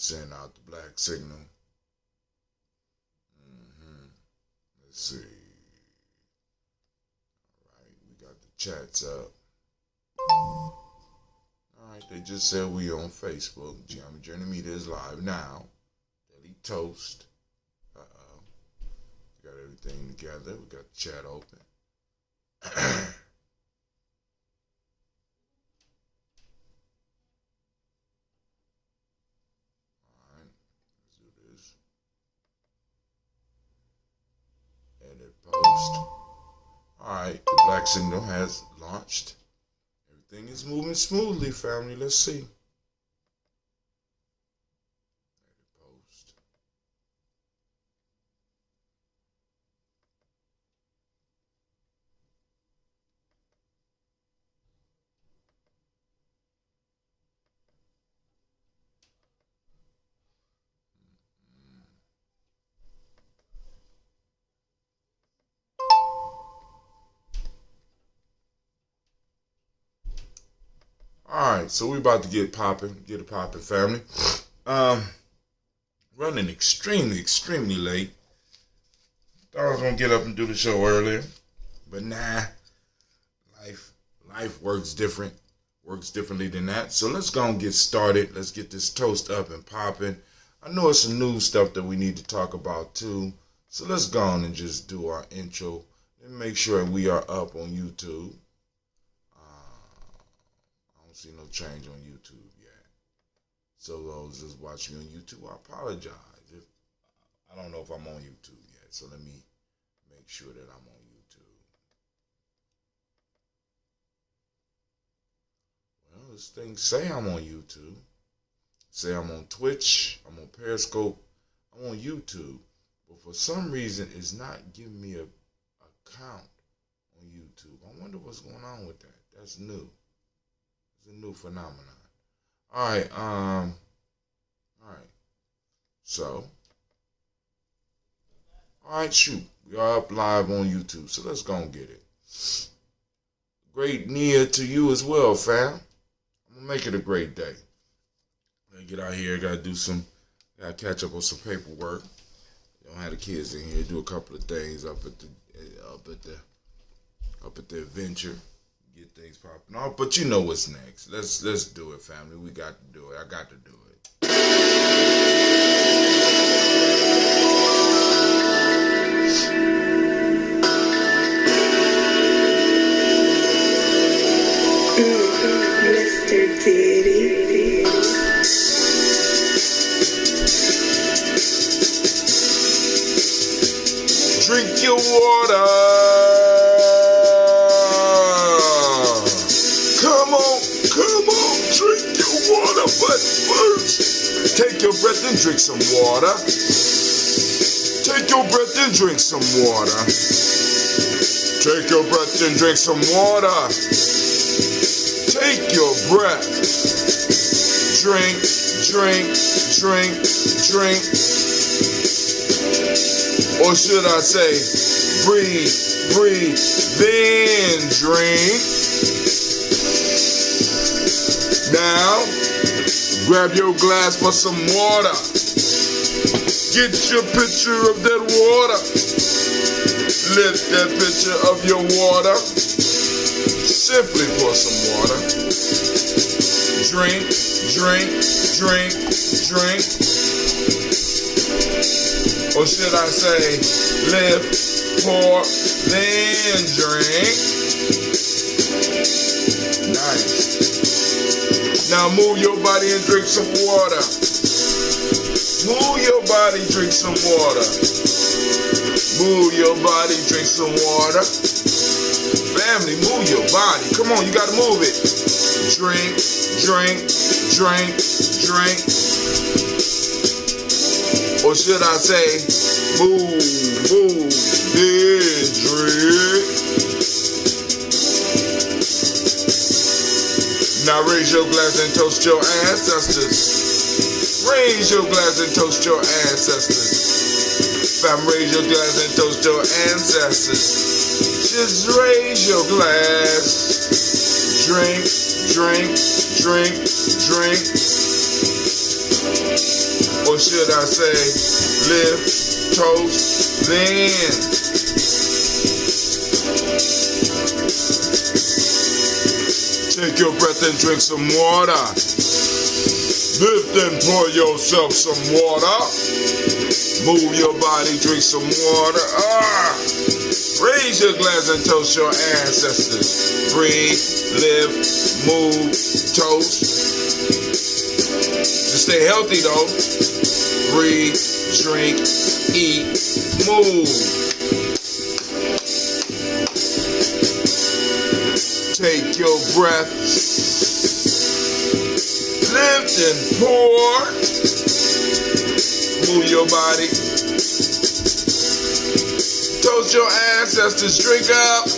Send out the black signal. Let's see. Alright, we got the chats up. Alright, they just said we on Facebook. Gye-Nyame Journey Media is live now. Daily Toast. We got everything together. We got the chat open. Post. Alright, the black signal has launched. Everything is moving smoothly, family. Let's see. Post. Alright, so we about to get it popping, family. Running extremely late. Thought I was gonna get up and do the show earlier, but nah. Life works differently than that. So let's go and get started. Let's get this toast up and popping. I know it's some new stuff that we need to talk about too. So let's go on and just do our intro and make sure we are up on YouTube. See no change on YouTube yet. So those just watch me on YouTube, I apologize. I don't know if I'm on YouTube yet, so let me make sure that I'm on YouTube. Well, this thing say I'm on YouTube. Say I'm on Twitch, I'm on Periscope, I'm on YouTube. But for some reason, it's not giving me a account on YouTube. I wonder what's going on with that. That's new. It's a new phenomenon. Alright, So, alright, shoot. We are up live on YouTube, so let's go and get it. Great Nia to you as well, fam. I'm gonna make it a great day. Gotta get out here, gotta catch up on some paperwork. Don't have the kids in here, do a couple of things up at the adventure. Get things popping off, but you know what's next. Let's do it, family. We got to do it. I got to do it. Mr. Diddy. Drink your water. Come on, drink your water, but first, take your breath and drink some water. Take your breath and drink some water. Take your breath and drink some water. Take your breath. Drink. Or should I say, breathe, then drink. Now, grab your glass for some water. Get your pitcher of that water. Lift that pitcher of your water. Simply pour some water. Drink. Or should I say, lift, pour, then drink. Nice. Now move your body and drink some water. Move your body, drink some water. Move your body, drink some water. Family, move your body. Come on, you gotta move it. Drink. Or should I say, move, then drink. Now raise your glass and toast your ancestors. Raise your glass and toast your ancestors. Fam, raise your glass and toast your ancestors. Just raise your glass. Drink. Or should I say, live, toast, then. Take your breath and drink some water. Lift and pour yourself some water. Move your body, drink some water. Raise your glass and toast your ancestors. Breathe, live, move, toast. To stay healthy though, breathe, drink, eat, move. Take your breath, lift and pour. Move your body. Toast your ancestors, drink up.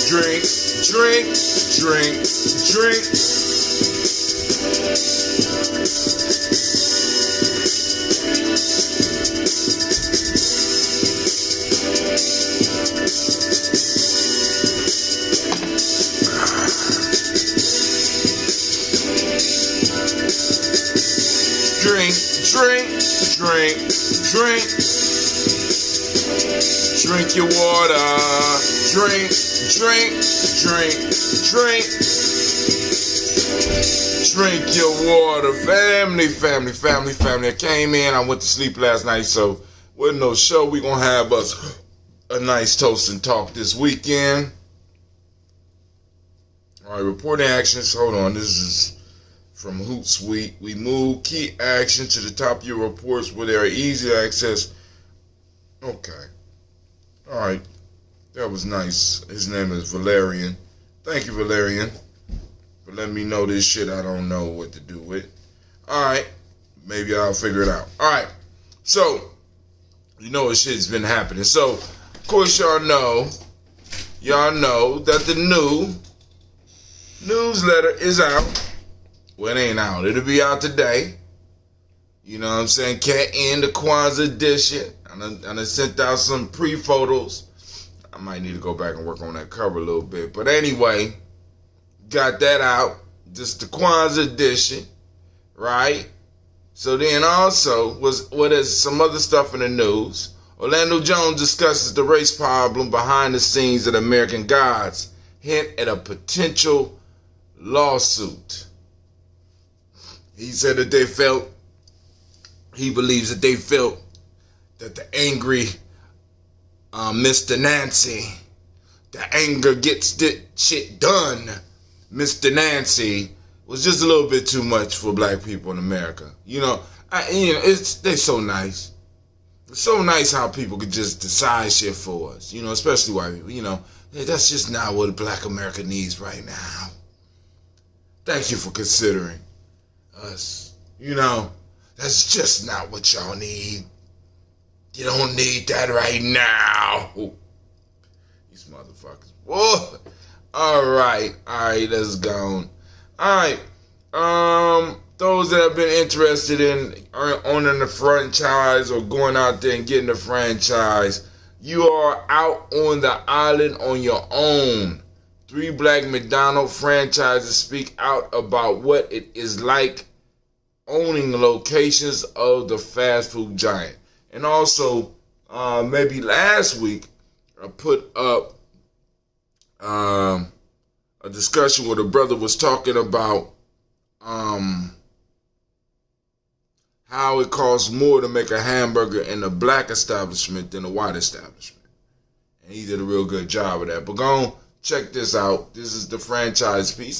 Drink, drink, drink, drink. Drink, drink, drink, drink. Drink your water. Drink, drink, drink, drink. Drink your water. Family, family, family, family. I came in, I went to sleep last night, so with no show, we gonna have us a nice toast and talk this weekend. Alright, reporting actions. Hold on, this is from Hootsuite. We move key action to the top of your reports where they are easy to access. Okay. Alright. That was nice. His name is Valerian. Thank you, Valerian, for letting me know this shit I don't know what to do with. Alright. Maybe I'll figure it out. Alright. So, you know what shit's been happening. So, of course y'all know that the new newsletter is out. Well, it ain't out. It'll be out today. You know what I'm saying? Can't end the Kwanzaa edition. I done sent out some pre-photos. I might need to go back and work on that cover a little bit. But anyway, got that out. Just the Kwanzaa edition, right? So then also, what is some other stuff in the news? Orlando Jones discusses the race problem behind the scenes at American Gods. Hint at a potential lawsuit. He said that he believes that they felt that the angry Mr. Nancy, the anger gets the shit done, Mr. Nancy, was just a little bit too much for black people in America. They're so nice. It's so nice how people could just decide shit for us, especially white people. That's just not what black America needs right now. Thank you for considering us. That's just not what y'all need. You don't need that right now. Ooh, these motherfuckers. Whoa. Alright, let's go. Alright. Those that have been interested in owning the franchise or going out there and getting the franchise, you are out on the island on your own. 3 black McDonald's franchises speak out about what it is like owning locations of the fast food giant. And also, maybe last week, I put up a discussion where the brother was talking about how it costs more to make a hamburger in a black establishment than a white establishment. And he did a real good job of that. But go on, check this out. This is the franchise piece.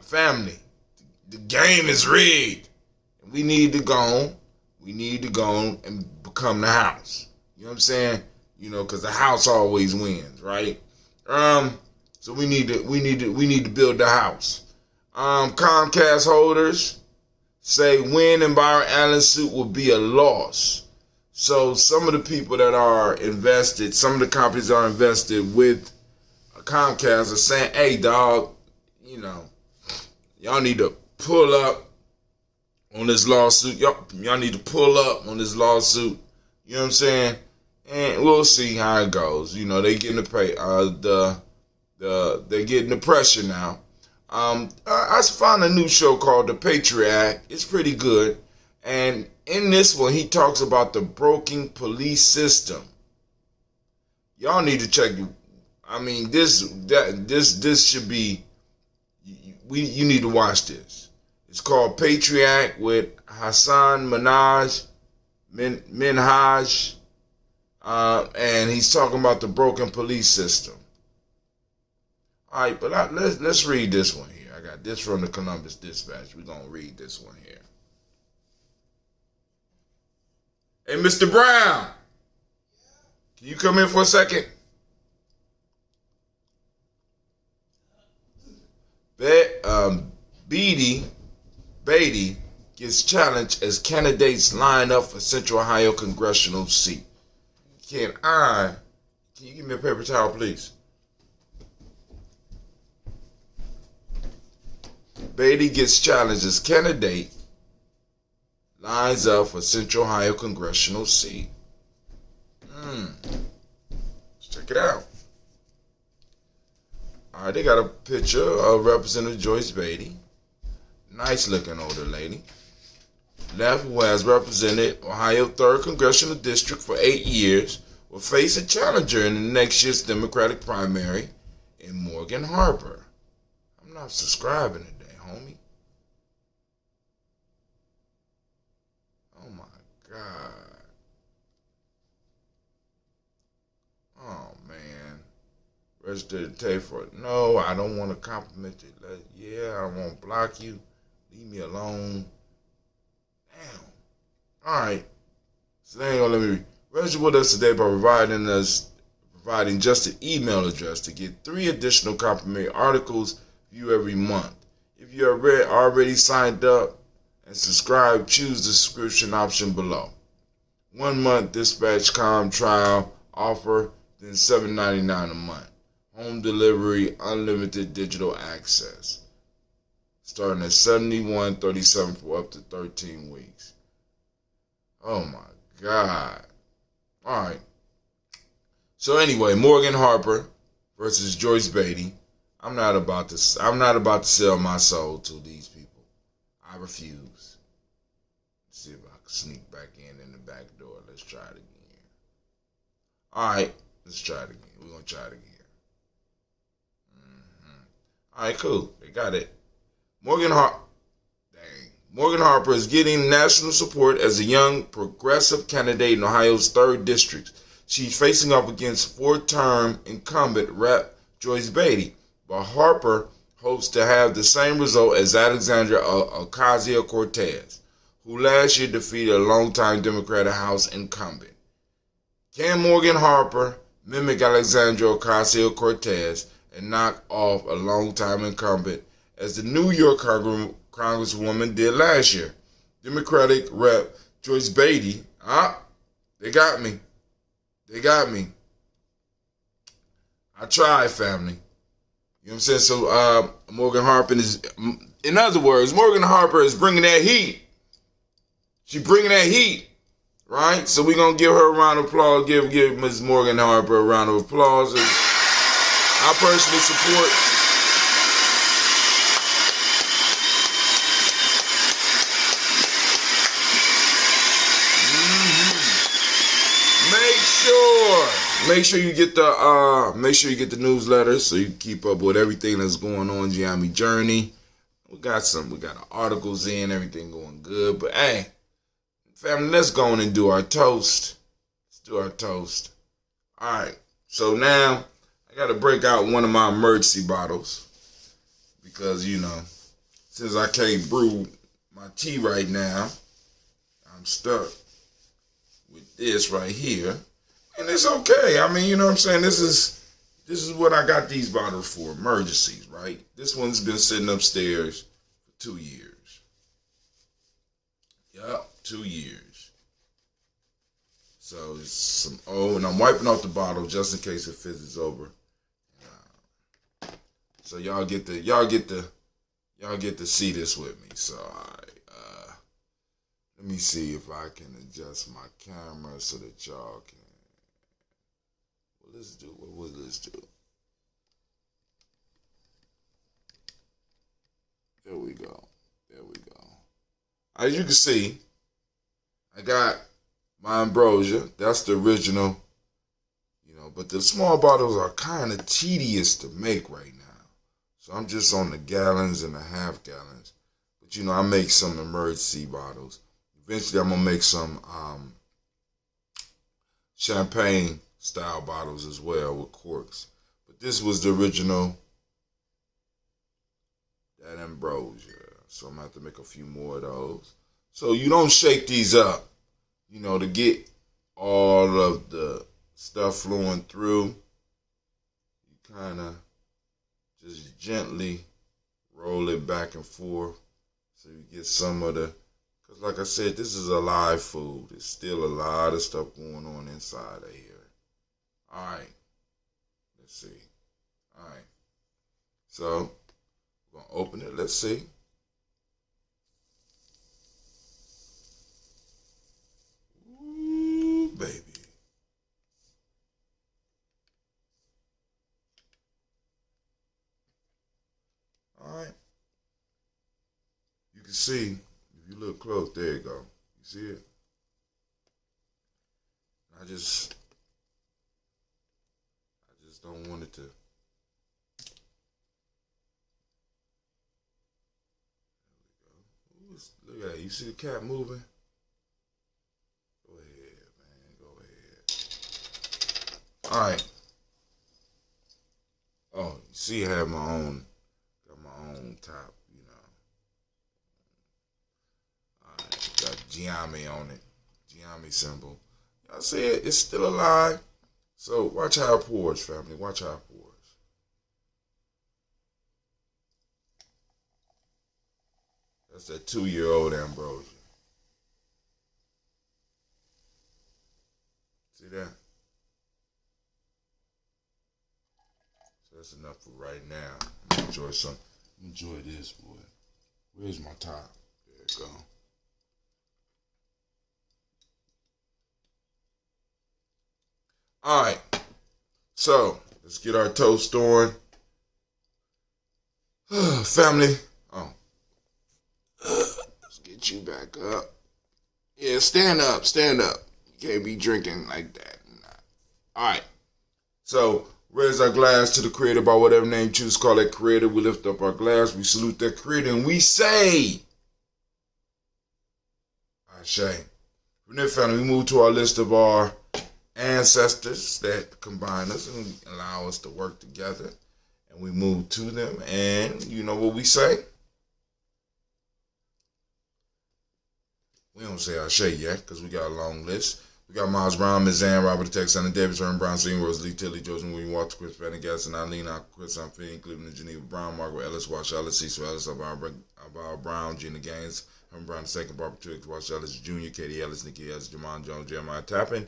Family, the game is rigged. We need to go on and become the house. You know what I'm saying? because the house always wins, right? So we need to build the house. Comcast holders say win in Byron Allen's suit will be a loss. So some of the people that are invested, some of the companies that are invested with Comcast are saying, hey, dog, y'all need to pull up on this lawsuit. Y'all need to pull up on this lawsuit. You know what I'm saying? And we'll see how it goes. They getting the pay. They're getting the pressure now. I found a new show called The Patriot Act. It's pretty good. And in this one, he talks about the broken police system. Y'all need to check. I mean, this should be. You need to watch this. It's called Patriot Act with Hassan Minhaj, and he's talking about the broken police system. All right, but let's read this one here. I got this from the Columbus Dispatch. We're going to read this one here. Hey, Mr. Brown, can you come in for a second? Beatty gets challenged as candidates line up for Central Ohio congressional seat. Can you give me a paper towel, please? Beatty gets challenged as candidate lines up for Central Ohio congressional seat. Let's check it out. All right, they got a picture of Representative Joyce Beatty. Nice looking older lady. Left, who has represented Ohio 3rd Congressional District for 8 years, will face a challenger in the next year's Democratic primary in Morgan Harper. I'm not subscribing today, homie. Oh my God. Oh man. Register to pay for it. No, I don't want to compliment you. Yeah, I won't block you. Leave me alone. Damn. Alright. So they ain't gonna let me register with us today by providing just an email address to get 3 additional complimentary articles view every month. If you are already signed up and subscribed, choose the subscription option below. 1 month Dispatch.com trial offer, then $7.99 a month. Home delivery, unlimited digital access. Starting at $71.37 for up to 13 weeks. Oh my God. Alright. So anyway, Morgan Harper versus Joyce Beatty. I'm not about to sell my soul to these people. I refuse. Let's see if I can sneak back in the back door. Let's try it again. Alright, let's try it again. We're gonna try it again. Alright, cool. They got it. Morgan Harper is getting national support as a young progressive candidate in Ohio's 3rd district. She's facing off against 4-term incumbent Rep. Joyce Beatty, but Harper hopes to have the same result as Alexandria Ocasio-Cortez, who last year defeated a longtime Democratic House incumbent. Can Morgan Harper mimic Alexandria Ocasio-Cortez and knock off a longtime incumbent as the New York Congresswoman did last year? Democratic Rep. Joyce Beatty, they got me. They got me. I tried, family. You know what I'm saying? So Morgan Harper is, in other words, Morgan Harper is bringing that heat. She's bringing that heat, right? So we're going to give her a round of applause. Give Ms. Morgan Harper a round of applause. I personally support. Make sure you get the newsletter so you can keep up with everything that's going on Gye-Nyame Journey. We got articles in, everything going good. But hey, family, let's go on and do our toast. Let's do our toast. Alright, so now I gotta break out one of my emergency bottles. Because, since I can't brew my tea right now, I'm stuck with this right here. And it's okay. I mean, you know what I'm saying? This is what I got these bottles for, emergencies, right? This one's been sitting upstairs for 2 years. Yup, 2 years. So it's some and I'm wiping off the bottle just in case it fizzes over. So y'all get to see this with me. So let me see if I can adjust my camera so that y'all can. What will this do? There we go. As you can see, I got my ambrosia. That's the original, but the small bottles are kind of tedious to make right now. So I'm just on the gallons and the half gallons. But I make some emergency bottles. Eventually I'm gonna make some champagne style bottles as well with corks. But this was the original, that ambrosia. So I'm gonna have to make a few more of those. So you don't shake these up, to get all of the stuff flowing through. You kind of just gently roll it back and forth so you get some of the, because like I said, this is a live food. There's still a lot of stuff going on inside of here. All right, let's see. All right, so we're gonna open it. Let's see. Ooh, baby. All right. You can see, if you look close, there you go. You see it? I just don't want it to. There we go. Ooh, look at that. You see the cat moving? Go ahead, man. Go ahead. All right. Oh, you see, I have got my own top, All right, got Gye-Nyame on it. Gye-Nyame symbol. Y'all see it? It's still alive. So watch how it pours, family. Watch how it pours. That's that 2-year-old ambrosia. See that? So that's enough for right now. I'm gonna enjoy some. Enjoy this, boy. Where's my top? There it go. All right. So let's get our toast on. Family. Oh. Let's get you back up. Yeah, stand up. You can't be drinking like that. Nah. All right. So raise our glass to the creator by whatever name you choose to call that creator. We lift up our glass. We salute that creator. And we say, Ashe. From there, family, we move to our list of our ancestors that combine us and allow us to work together. And we move to them. And you know what we say? We don't say Ashe yet because we got a long list. We got Miles Brown, Ms. Ann, Robert Tex, Anna Davis, Aaron Brown, Senior, Rose Lee, Tilly, Joseph, William Walter, Chris Fanning, Gaston, Eileen, Chris Anfinn, Cleveland, Geneva Brown, Margaret Ellis, Wash Ellis, Cecil Ellis, Alvaro Brown, Gina Gaines, Herman Brown II, Barbara Twiggs, Wash Ellis Jr., Katie Ellis, Nikki Ellis, Jamon Jones, Jeremiah Tappan,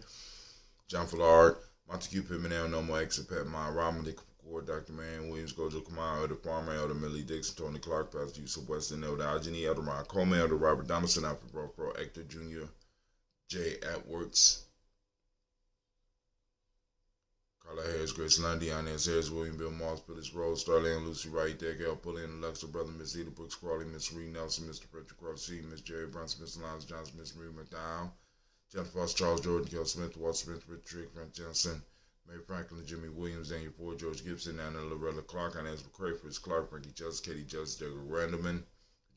John Fillard, Montague Pittman, El Nomo, Exit, Pat Mine, Robin, Dick Ford, Dr. Man, Williams, Gojo Kamau, Elder Farmer, Elder Millie Dixon, Tony Clark, Pastor Yusuf Weston, Elder Algeny, Elder Ryan Coleman, Elder Robert Donaldson, Alfred Pro, Hector Jr., Jay Atworks, Carla Harris, Grace Lundy, Inez Harris, William Bill Moss, Phyllis Rose, Starland, Lucy Wright, Degel, Pullin, Alexa, Brother, Miss Eda Brooks, Crawley, Miss Reed Nelson, Mr. Patrick Crosby, Miss Jerry Brunson, Miss Alonzo Johnson, Miss Marie McDowell, Jennifer Foster, Charles Jordan, Kel Smith, Walt Smith, Richard Frank Johnson, Mary Franklin, Jimmy Williams, Daniel Ford, George Gibson, Anna Loretta Clark, Inez McCray, Fritz Clark, Frankie Justice, Katie Justice, Deborah Randleman,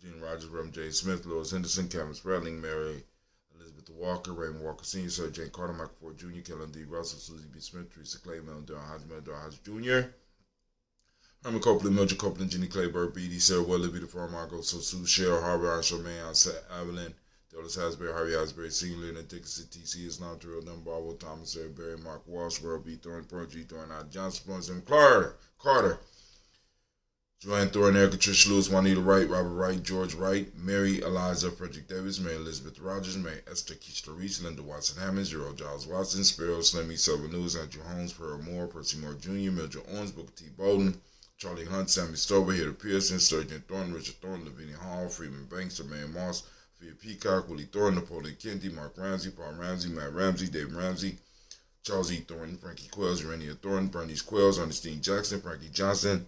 Gene Rogers, Reverend Jay Smith, Lois Henderson, Kevin Spradling, Mary Elizabeth Walker, Raymond Walker Sr., Sir Jane Carter, Michael Ford Jr., Kellen D. Russell, Susie B. Smith, Teresa Clay, Mel Durham Hodge Jr., Herman Copeland, Mildred Copeland, Jenny Clayburg, B.D. Sarah Weatherby, the Farm Margot, Sue Cheryl, Harvey, Charmaine, Evelyn, Douglas Hasbury, Harvey Hasbury, Senior, Leonard Dickinson, T.C. Islam, Terrell Dunbar, Thomas A. Berry, Mark Walsh, World B. Thorne, Pearl G. Thorne, I. Johnson, Spence, M. Carter, Joanne Thorne, Erica Trish Lewis, Juanita Wright, Robert Wright, George Wright, Mary Eliza, Frederick Davis, Mary Elizabeth Rogers, Mary Esther Keishla Reese, Linda Watson Hammonds, Gerald Giles Watson, Sparrow, Slimmy, Silver News, Andrew Holmes, Pearl Moore, Percy Moore Jr., Mildred Owens, Booker T. Bowden, Charlie Hunt, Sammy Stover, Heather Pearson, Sturgeon Thorne, Richard Thorne, Lavinia Hall, Freeman Banks, Jermaine Moss, Fia Peacock, Willie Thorne, Napoleon Kennedy, Mark Ramsey, Paul Ramsey, Matt Ramsey, Dave Ramsey, Charles E. Thornton, Frankie Quells, Urania Thornton, Bernice Quells, Ernestine Jackson, Frankie Johnson,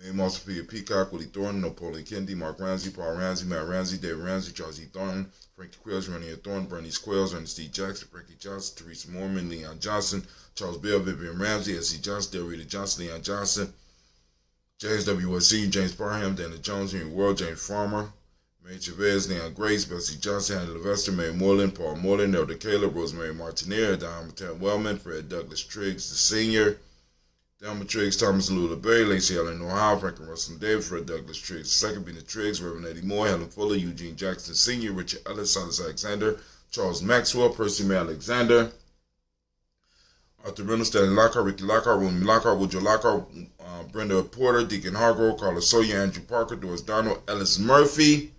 Mae Moss, Sophia Peacock, Willie Thornton, Napoleon Kennedy, Mark Ramsey, Paul Ramsey, Matt Ramsey, Dave Ramsey, Charles E. Thornton, Frankie Quells, Urania Thornton, Bernice Quells, Ernestine Jackson, Frankie Johnson, Teresa Mormon, Leon Johnson, Charles Bell, Vivian Ramsey, S.C. Johnson, Del Rita Johnson, Leon Johnson, James W. S. Sr., James Parham, Dana Jones, Henry World, James Farmer, Mary Chavez, Leon Grace, Bessie Johnson, Hannah Levester, Mary Moreland, Paul Moreland, Elder Caleb, Rosemary Martineer, Don Mattel Wellman, Fred Douglas Triggs, the Senior, Delma Triggs, Thomas Lula Berry, Lacey Ellen Ohio, Franklin Russell Davis, Fred Douglas Triggs, second Bina Triggs, Reverend Eddie Moore, Helen Fuller, Eugene Jackson Sr., Richard Ellis, Silas Alexander, Charles Maxwell, Percy May Alexander, Arthur Reynolds, Stanley Lockhart, Ricky Lockhart, William Lockhart, Woodrow Lockhart, Brenda Porter, Deacon Hargrove, Carlos Sawyer, Andrew Parker, Doris Donald, Ellis Murphy,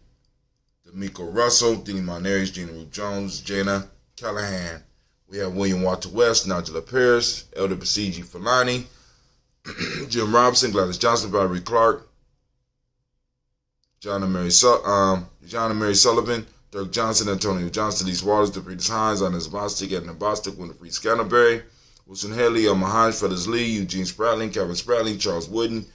D'Amico Russell, Denny Monares, Gina Ruth Jones, Jana Callahan. We have William Walter West, Nigella Paris, Elder Basiji Falani, Jim Robinson, Gladys Johnson, Valerie Clark, John and Mary Sullivan, Dirk Johnson, Antonio Johnson, Lise Waters, DeFritas Hines, Inez Bostic, Edna Bostic, Winifred Scanterbury, Wilson Haley, Elma Hines, Fellas Lee, Eugene Spratling, Kevin Spratling, Charles Wooden,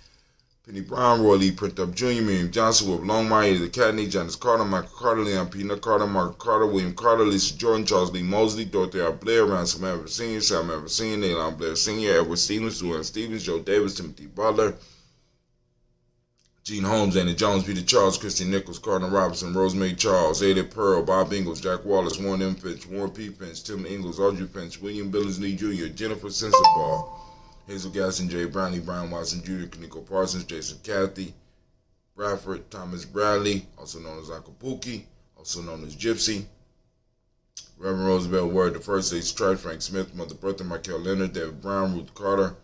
Penny Brown, Roy Lee Printup Jr., Miriam Johnson, Will Longmire, Eddie Cadney, Janice Carter, Michael Carter, Leon Peanut Carter, Mark Carter, William Carter, Lisa Jordan, Charles Lee Mosley, Dorothy R. Blair, Ransom Everett Sr., Sam Everett Sr., Neilon Blair Sr., Edward Stevens, Susan Stevens, Joe Davis, Timothy Butler, Gene Holmes, Andy Jones, Peter Charles, Christy Nichols, Cardinal Robinson, Rosemary Charles, Ada Pearl, Bob Ingalls, Jack Wallace, Warren M. Finch, Warren P. Finch, Tim Ingalls, Audrey Finch, William Billingsley Jr., Jennifer Sensabaugh, Hazel Gaston, Jay Brownlee, Brian Watson Jr., Kaniko Parsons, Jason Cathy, Bradford, Thomas Bradley, also known as Uncle Pookie, also known as Gypsy, Reverend Roosevelt Word, the First Aid Strike, Frank Smith, Mother Bertha, Michael Leonard, David Brown, Ruth Carter,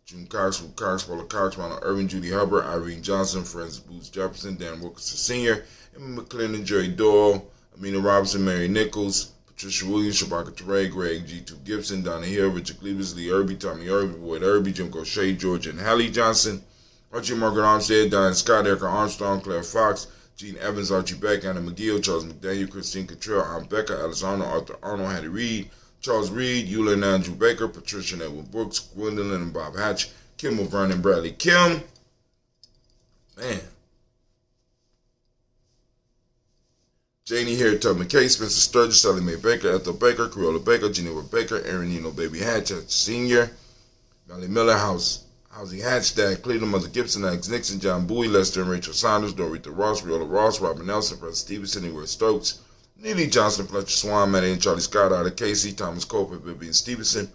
June Cox, Ruth Cox, Paula Cox, Ronald Irving, Judy Hubbard, Irene Johnson, Francis Booth Jefferson, Dan Wilkinson Sr., Emma McClendon, Jerry Doyle, Amina Robinson, Mary Nichols, Patricia Williams, Shabaka Teray, Greg G2 Gibson, Donna Hill, Richard Cleavers, Lee Irby, Tommy Irby, Boyd Irby, Jim Gaucher, George and Hallie Johnson, Archie Margaret Armstead, Diane Scott, Erica Armstrong, Claire Fox, Gene Evans, Archie Beck, Anna McGill, Charles McDaniel, Christine Cottrell, Aunt Becca, Alessandro, Arthur Arnold, Hattie Reed, Charles Reed, Eula and Andrew Baker, Patricia and Edward Brooks, Gwendolyn and Bob Hatch, Kim Vernon Bradley Kim. Man. Janie Harriet Tubman McKay, Spencer Sturgis, Sally Mae Baker, Ethel Baker, Corolla Baker, Geneva Baker, Aaron Nino Baby Hatch, Sr., Valley Miller, Housey Hatch, Dad Cleveland, Mother Gibson, Alex Nixon, John Bowie, Lester and Rachel Saunders, Dorita Ross, Riola Ross, Robin Nelson, Fred Stevenson, Edward Stokes, Neely Johnson, Fletcher Swan, Maddie and Charlie Scott, Ida Casey, Thomas Cope, Vivian Stevenson,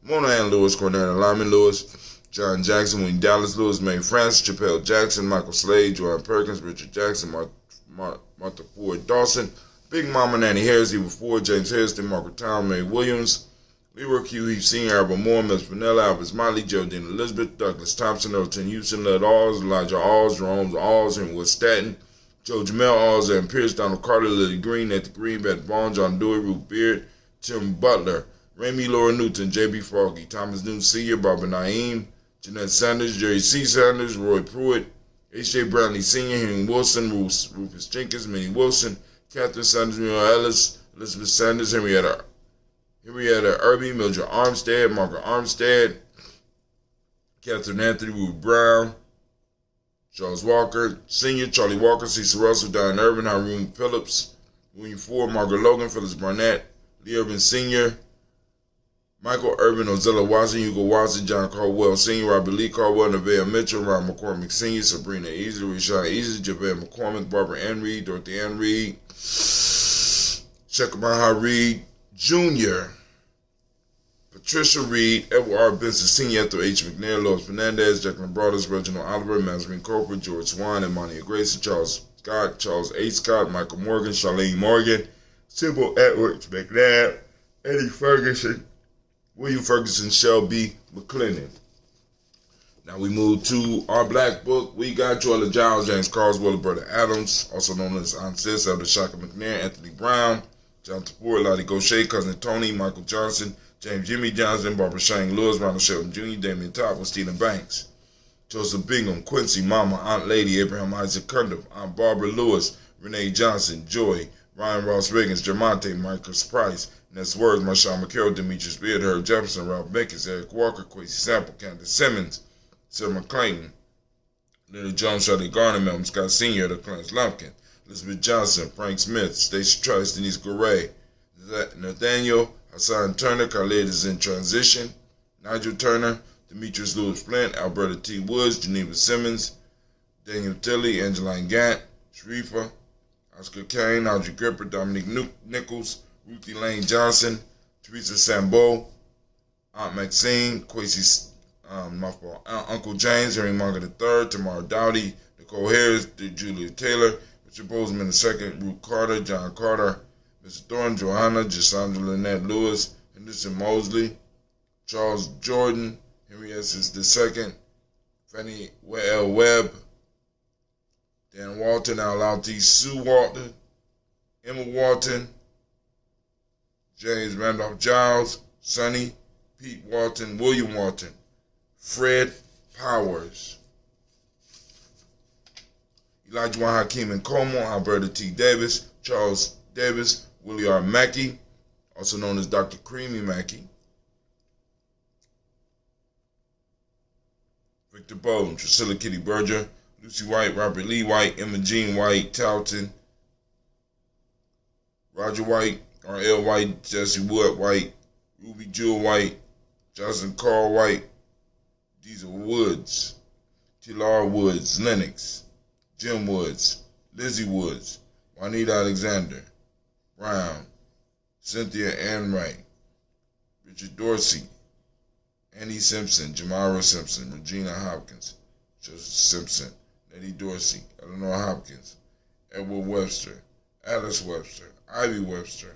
Mona Ann Lewis, Cornell Lyman Lewis, John Jackson, Wayne Dallas Lewis, May Francis, Chappelle Jackson, Michael Slade, Joanne Perkins, Richard Jackson, Martha Ford Dawson, Big Mama Nanny Harris, Eva Ford, James Harrison, Margaret Town, May Williams, Leroy Q. Heath Sr., Albert Moore, Miss Vanilla, Albert Motley, Geraldine Elizabeth, Douglas Thompson, Elton Houston, Led Alls, Elijah Alls, Jerome Alls, Henwood Staton, Joe Jamel Alls, and Pierce, Donald Carter, Lily Green, Nathan Green, Beth Vaughn, John Dewey, Ruth Beard, Tim Butler, Ramey Laura Newton, J.B. Froggy, Thomas Newton Sr., Barbara Naeem, Jeanette Sanders, Jerry C. Sanders, Roy Pruitt, H.J. Brownlee Sr., Henry Wilson, Rufus Jenkins, Minnie Wilson, Catherine Sanders, Muriel Ellis, Elizabeth Sanders, Henrietta Irby, Mildred Armstead, Margaret Armstead, Catherine Anthony, Ruth Brown, Charles Walker Sr., Charlie Walker, Cecil Russell, Diane Irvin, Haroon Phillips, William Ford, Margaret Logan, Phyllis Barnett, Lee Irvin Sr., Michael Irvin, Ozella Watson, Hugo Watson, John Caldwell Sr., Robert Lee Caldwell, Nevaeh Mitchell, Ron McCormick Sr., Sabrina Easley, Rashad Easley, Javed McCormick, Barbara Ann Reed, Dorothy Ann Reed, Shekamaha Reed Jr., Patricia Reed, Edward R. Benson Sr., Ethel H. McNair, Lois Fernandez, Jacqueline Broadus, Reginald Oliver, Mazarine Cooper, George Swan, Imania Grayson, Charles Scott, Charles A. Scott, Michael Morgan, Charlene Morgan, Sybil Edwards McNabb, Eddie Ferguson, William Ferguson, Shelby McClendon. Now we move to our black book. We got Joella Giles, James Carswell, Roberta Adams, also known as Aunt Sis, Elder Shaka McNair, Anthony Brown, John Topor, Lottie Gaucher, Cousin Tony, Michael Johnson, James Jimmy Johnson, Barbara Shane Lewis, Ronald Shelton Jr., Damian Top, Stephen Banks, Joseph Bingham, Quincy, Mama, Aunt Lady, Abraham Isaac Cundum, Aunt Barbara Lewis, Renee Johnson, Joy, Ryan Ross Riggins, Jermonte, Marcus Price, Ness Words, Marshawn McCarroll, Demetrius Beard, Herb Jefferson, Ralph Beckett, Eric Walker, Quincy Sample, Candace Simmons, Sarah Clayton, Leonard Jones, Shirley Garner, Melvin Scott Sr., the Clarence Lumpkin, Elizabeth Johnson, Frank Smith, Stacey Trice, Denise Garay, Nathaniel, Hassan Turner, Khalid is in transition, Nigel Turner, Demetrius Lewis Flint, Alberta T. Woods, Geneva Simmons, Daniel Tilley, Angeline Gant, Sharifa, Oscar Kane, Audrey Gripper, Dominique Nichols, Ruthie Lane Johnson, Teresa Sambo, Aunt Maxine, Quasi Uncle James, Henry Munger III, Tamara Dowdy, Nicole Harris, Julia Taylor, Richard Bozeman II, Ruth Carter, John Carter, Mr. Thorne, Johanna, Jasandra Lynette Lewis, Henderson Mosley, Charles Jordan, Henry Essex II, Fannie L. Webb, Dan Walton, Al Alti, Sue Walton, Emma Walton, James Randolph Giles, Sonny, Pete Walton, William Walton, Fred Powers, Elijah Juan Hakeem and Como, Alberta T. Davis, Charles Davis, Willie R. Mackey, also known as Dr. Creamy Mackey, Victor Bowden, Drusilla Kitty Berger, Lucy White, Robert Lee White, Emma Jean White, Talton, Roger White, R.L. White, Jesse Wood White, Ruby Jewel White, Johnson Carl White, Diesel Woods, Tilar Woods, Lennox, Jim Woods, Lizzie Woods, Juanita Alexander, Brown, Cynthia Ann Wright, Richard Dorsey, Annie Simpson, Jamara Simpson, Regina Hopkins, Joseph Simpson, Nettie Dorsey, Eleanor Hopkins, Edward Webster, Alice Webster, Ivy Webster,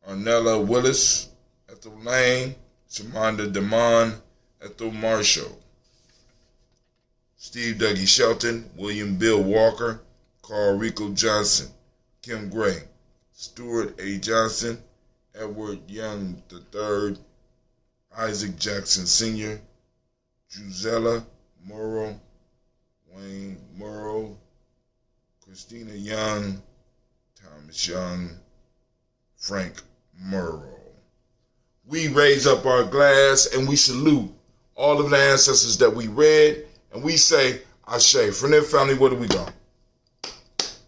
Arnella Willis, Ethel Lane, Shamanda Damon, Ethel Marshall, Steve Dougie Shelton, William Bill Walker, Carl Rico Johnson, Kim Gray, Stuart A. Johnson, Edward Young III, Isaac Jackson Sr., Drusella Morrow, Wayne Morrow, Christina Young, Thomas Young, Frank Morrow. We raise up our glass and we salute all of the ancestors that we read, and we say, Ashe. From there, family, where do we go?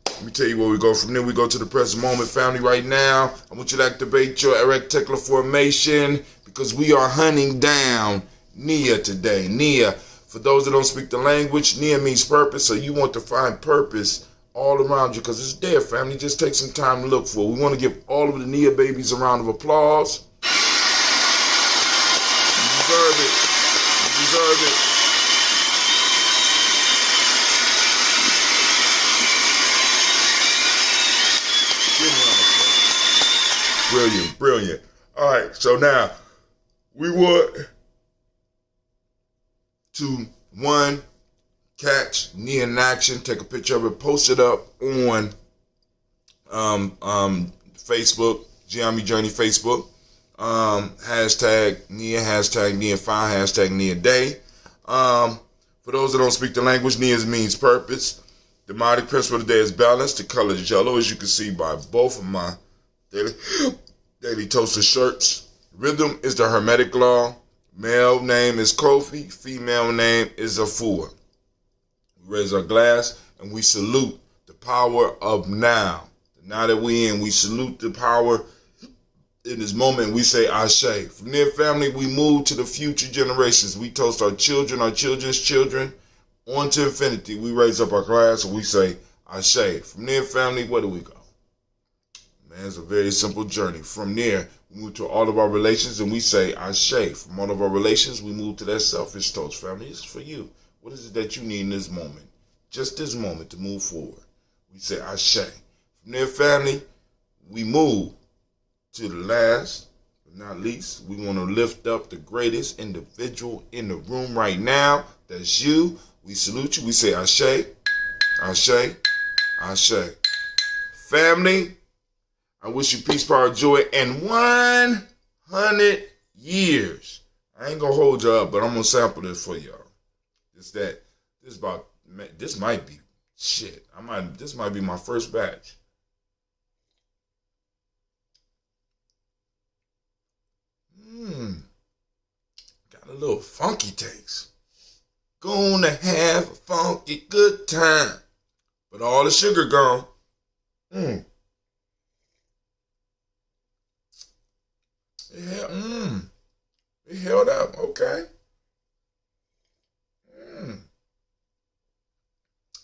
Let me tell you where we go. From there, we go to the present moment, family, right now. I want you to activate your reticular formation because we are hunting down Nia today. Nia, for those that don't speak the language, Nia means purpose, so you want to find purpose all around you because it's there, family. Just take some time to look for it. We want to give all of the Nia babies a round of applause. You deserve it. You deserve it. Brilliant, brilliant. All right, so now we want to, one, catch Nia in action, take a picture of it, post it up on Facebook, Gye-Nyame Journey Facebook, hashtag Nia Fine, hashtag Nia Day. For those that don't speak the language, Nia means purpose. The mighty principle of the day is balance. The color is yellow, as you can see by both of my daily toaster shirts. Rhythm is the Hermetic law. Male name is Kofi. Female name is Afua. We raise our glass and we salute the power of now. Now that we in, we salute the power in this moment. We say Ashe. From there, family, we move to the future generations. We toast our children, our children's children, on to infinity. We raise up our glass and we say Ashe. From there, family, where do we go? Man, it's a very simple journey. From there, We move to all of our relations and we say, Ashe. From all of our relations, we move to that selfish toast. Family, this is for you. What is it that you need in this moment? Just this moment to move forward. We say, Ashe. From there, family, we move to the last, but not least. We want to lift up the greatest individual in the room right now. That's you. We salute you. We say, Ashe, Ashe, Ashe. Family, I wish you peace, power, joy, and 100 years. I ain't gonna hold you up, but I'm gonna sample this for y'all. This might be shit. This might be my first batch. Got a little funky taste. Gonna have a funky good time, but all the sugar gone. It held up, okay.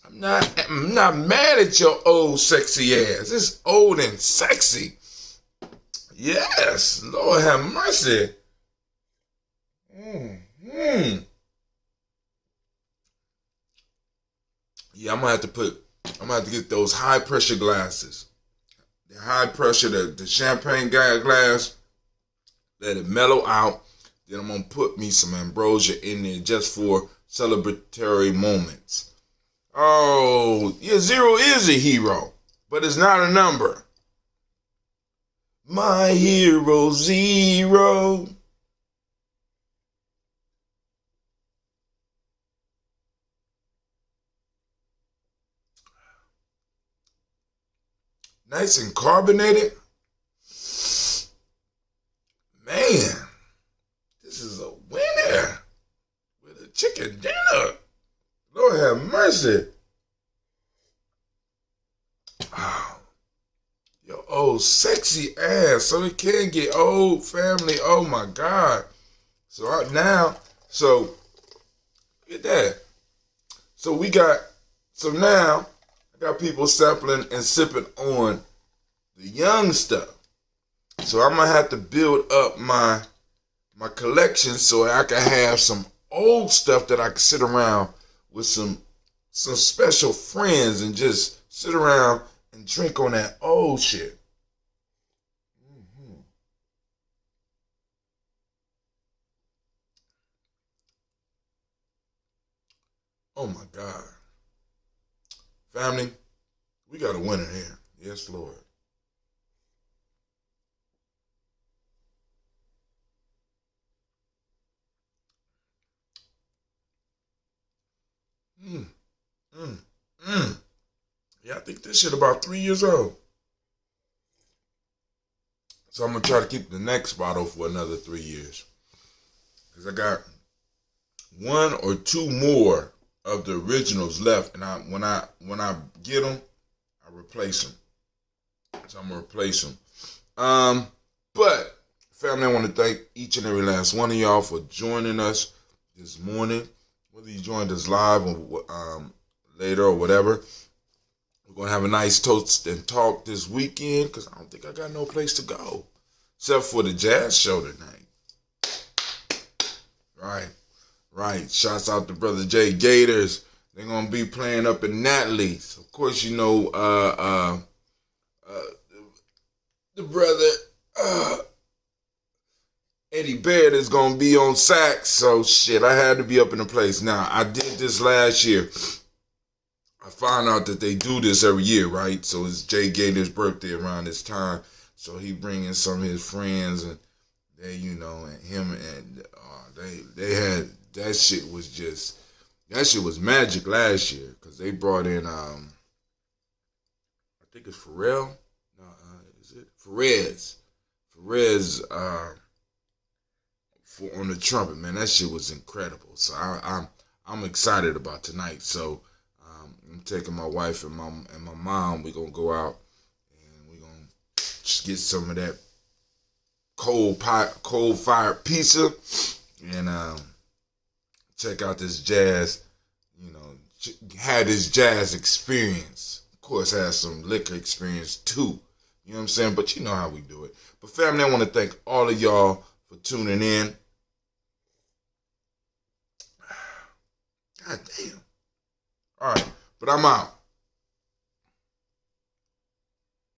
I'm not mad at your old sexy ass. It's old and sexy. Yes, Lord have mercy. Yeah, I'm gonna have to get those high pressure glasses. The high pressure, the champagne glass. Let it mellow out. Then I'm going to put me some ambrosia in there just for celebratory moments. Oh, yeah, 0 is a hero, but it's not a number. My hero, 0. Nice and carbonated. Man, this is a winner with a chicken dinner. Lord have mercy. Oh, your old sexy ass. So it can get old, family. Oh my God. So now, look at that. So now I got people sampling and sipping on the young stuff. So I'm going to have to build up my collection so I can have some old stuff that I can sit around with some special friends and just sit around and drink on that old shit. Oh my God. Family, we got a winner here. Yes, Lord. Yeah, I think this shit about 3 years old. So I'm going to try to keep the next bottle for another 3 years. Because I got 1 or 2 more of the originals left. And when I get them, I replace them. So I'm going to replace them. But, family, I want to thank each and every last one of y'all for joining us this morning. Whether you joined us live or later or whatever. We're going to have a nice toast and talk this weekend because I don't think I got no place to go except for the jazz show tonight. Right. Shouts out to Brother Jay Gators. They're going to be playing up in Natalie's. Of course, you know, the brother Eddie Baird is going to be on sax. So, shit, I had to be up in the place. Now, I did this last year. I found out that they do this every year, right? So it's Jay Gator's birthday around this time. So he bringing some of his friends and they, you know, and him and they had, that shit was magic last year because they brought in, I think it's Pharrell. No, is it? Perez on the trumpet, man. That shit was incredible. So I'm excited about tonight. So I'm taking my wife and my mom. We're gonna go out and we're gonna just get some of that cold fired pizza and check out this jazz. You know, had this jazz experience. Of course, had some liquor experience too. You know what I'm saying? But you know how we do it. But family, I want to thank all of y'all for tuning in. God damn. All right, but I'm out.